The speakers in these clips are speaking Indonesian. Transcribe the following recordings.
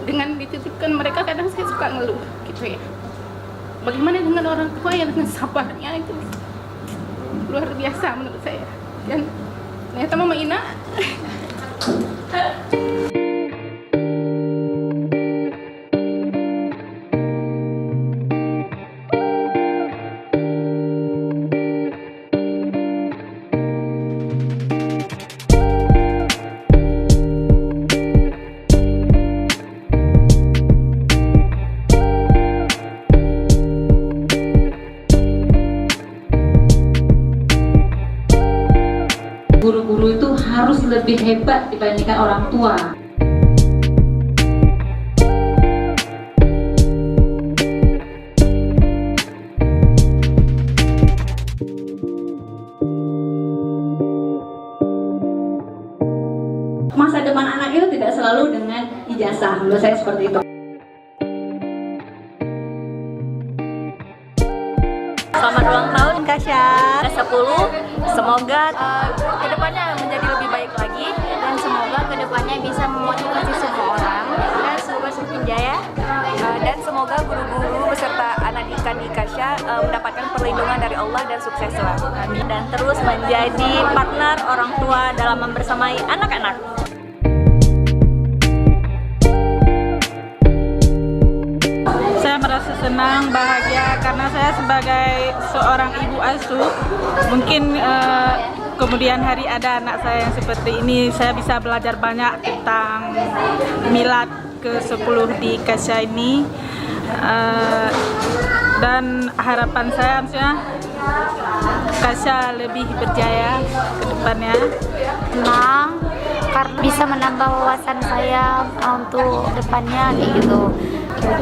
dengan dititipkan mereka, kadang saya suka ngeluh gitu ya. Bagaimana dengan orang tua yang dengan sabarnya itu luar biasa menurut saya. Dan ternyata Mama Ina guru-guru itu harus lebih hebat dibandingkan orang tua. Masa depan anak itu tidak selalu dengan ijazah, menurut saya seperti itu. Selamat ulang tahun Kasya ke-10. Semoga kedepannya menjadi lebih baik lagi, dan semoga kedepannya bisa memotivasi semua orang, dan semoga semakin jaya, dan semoga guru-guru beserta anak didik Kasya mendapatkan perlindungan dari Allah dan sukses selalu. Amin. Dan terus menjadi partner orang tua dalam membersamai anak-anak. Saya merasa senang, bahagia karena saya sebagai seorang ibu asuh, mungkin kemudian hari ada anak saya yang seperti ini, saya bisa belajar banyak tentang milad ke-10 di Kasya ini. Dan harapan saya harusnya Kasya lebih berjaya ke depannya. Senang karena bisa menambah wawasan saya untuk depannya kayak gitu,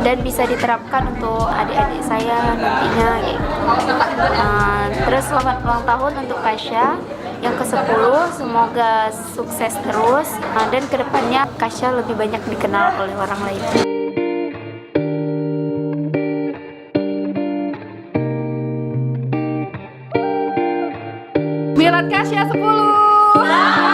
dan bisa diterapkan untuk adik-adik saya nantinya gitu. Terus selamat ulang tahun untuk Kasya yang ke-10, semoga sukses terus, dan kedepannya Kasya lebih banyak dikenal oleh orang lain. Milad Kasya 10.